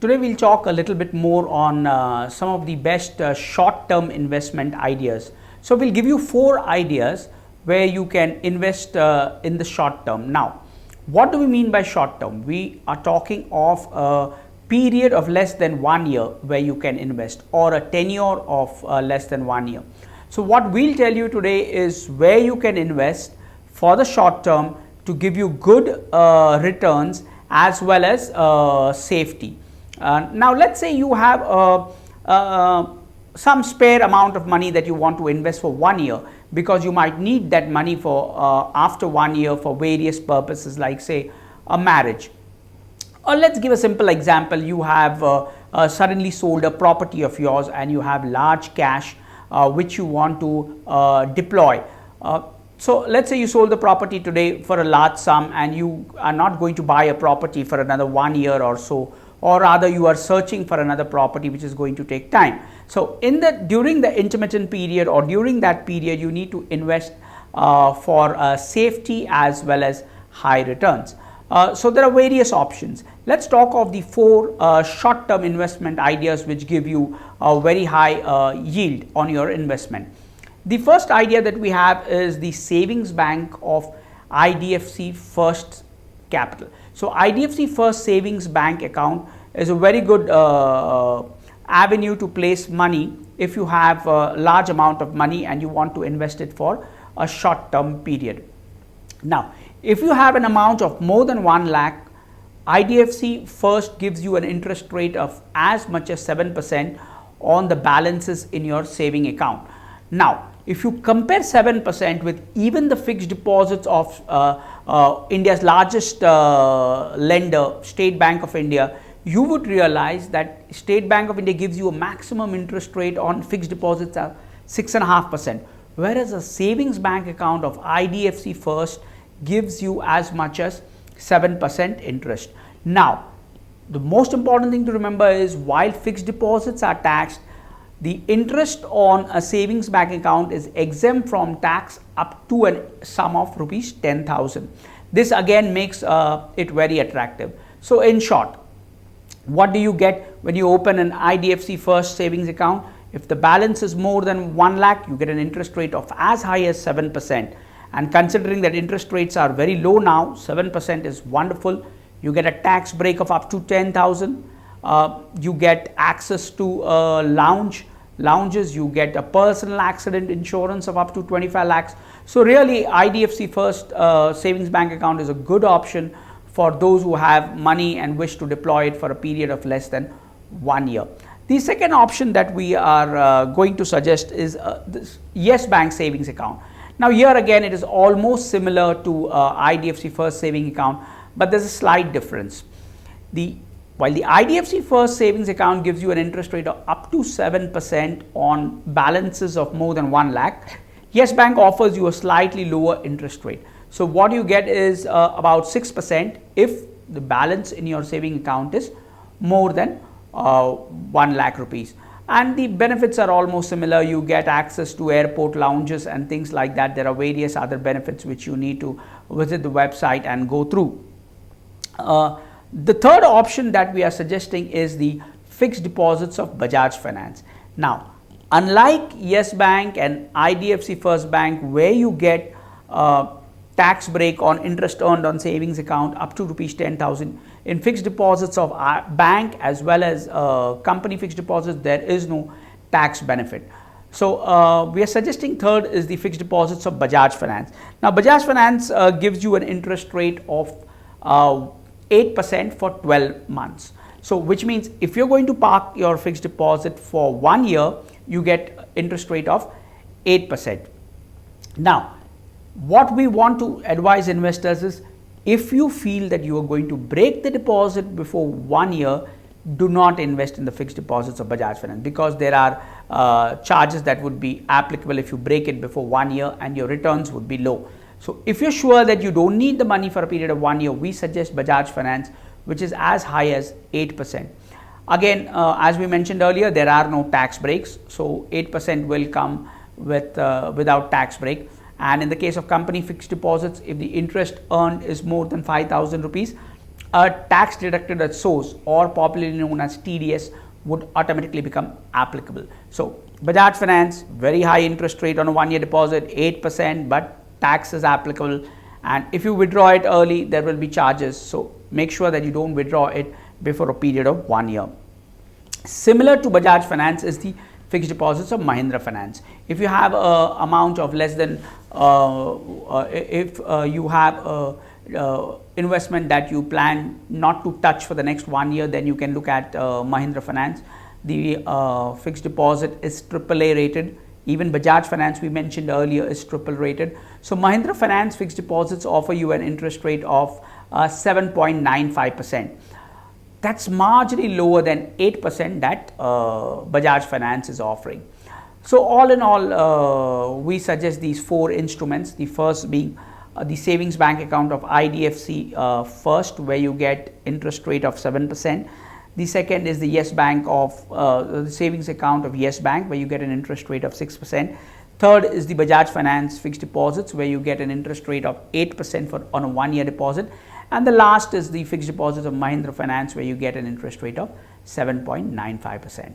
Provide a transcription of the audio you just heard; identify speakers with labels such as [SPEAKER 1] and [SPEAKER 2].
[SPEAKER 1] Today we'll talk a little bit more on some of the best short-term investment ideas. So we'll give you 4 ideas where you can invest in the short term. Now, what do we mean by short term? We are talking of a period of less than 1 year where you can invest, or a tenure of less than 1 year. So what we'll tell you today is where you can invest for the short term to give you good returns as well as safety. Now let's say you have some spare amount of money that you want to invest for 1 year, because you might need that money for after 1 year for various purposes, like say a marriage. Or let's give a simple example. You have suddenly sold a property of yours and you have large cash which you want to deploy. So let's say you sold the property today for a large sum and you are not going to buy a property for another 1 year or so, or rather you are searching for another property which is going to take time. So during the intermittent period, or during that period, you need to invest for safety as well as high returns. So there are various options. Let's talk of the 4 short-term investment ideas which give you a very high yield on your investment. The first idea that we have is the savings bank of IDFC First Capital. So IDFC First Savings Bank account is a very good avenue to place money if you have a large amount of money and you want to invest it for a short term period. Now, if you have an amount of more than 1 lakh, IDFC First gives you an interest rate of as much as 7% on the balances in your saving account. Now, if you compare 7% with even the fixed deposits of India's largest lender, State Bank of India, you would realize that State Bank of India gives you a maximum interest rate on fixed deposits of 6.5%, whereas a savings bank account of IDFC First gives you as much as 7% interest. Now, the most important thing to remember is, while fixed deposits are taxed, the interest on a savings bank account is exempt from tax up to a sum of rupees 10,000. This again makes it very attractive. So in short, what do you get when you open an IDFC First savings account? If the balance is more than 1 lakh, you get an interest rate of as high as 7%. And considering that interest rates are very low now, 7% is wonderful. You get a tax break of up to 10,000. You get access to lounges, you get a personal accident insurance of up to 25 lakhs. So really, IDFC First savings bank account is a good option for those who have money and wish to deploy it for a period of less than 1 year. The second option that we are going to suggest is this Yes Bank savings account. Now here again, it is almost similar to IDFC First saving account, but there's a slight difference. While the IDFC First savings account gives you an interest rate of up to 7% on balances of more than 1 lakh, Yes Bank offers you a slightly lower interest rate. So what you get is about 6% if the balance in your saving account is more than 1 lakh rupees. And the benefits are almost similar. You get access to airport lounges and things like that. There are various other benefits which you need to visit the website and go through. The third option that we are suggesting is the fixed deposits of Bajaj Finance. Now, unlike Yes Bank and IDFC First Bank, where you get tax break on interest earned on savings account up to rupees 10,000, in fixed deposits of our bank as well as company fixed deposits, there is no tax benefit. So we are suggesting third is the fixed deposits of Bajaj Finance. Now Bajaj Finance gives you an interest rate of 8% for 12 months. So which means if you're going to park your fixed deposit for 1 year, you get interest rate of 8%. Now, what we want to advise investors is, if you feel that you are going to break the deposit before 1 year, do not invest in the fixed deposits of Bajaj Finance, because there are charges that would be applicable if you break it before 1 year, and your returns would be low. So if you're sure that you don't need the money for a period of 1 year, we suggest Bajaj Finance, which is as high as 8%. Again, as we mentioned earlier, there are no tax breaks, so 8% will come with without tax break. And in the case of company fixed deposits, if the interest earned is more than 5,000 rupees, a tax deducted at source, or popularly known as TDS, would automatically become applicable. So Bajaj Finance, very high interest rate on a 1 year deposit, 8%, but tax is applicable, and if you withdraw it early, there will be charges. So make sure that you don't withdraw it before a period of 1 year. Similar to Bajaj Finance is the fixed deposits of Mahindra Finance. If you have a amount of less than, if you have a investment that you plan not to touch for the next 1 year, then you can look at Mahindra Finance. The fixed deposit is AAA rated. Even Bajaj Finance, we mentioned earlier, is triple rated. So Mahindra Finance fixed deposits offer you an interest rate of 7.95%. That's marginally lower than 8% that Bajaj Finance is offering. So all in all, we suggest these 4 instruments. The first being the savings bank account of IDFC first, where you get interest rate of 7%. The second is the Yes Bank of the savings account of Yes Bank, where you get an interest rate of 6%. Third is the Bajaj Finance fixed deposits, where you get an interest rate of 8% on a 1 year deposit. And the last is the fixed deposits of Mahindra Finance, where you get an interest rate of 7.95%.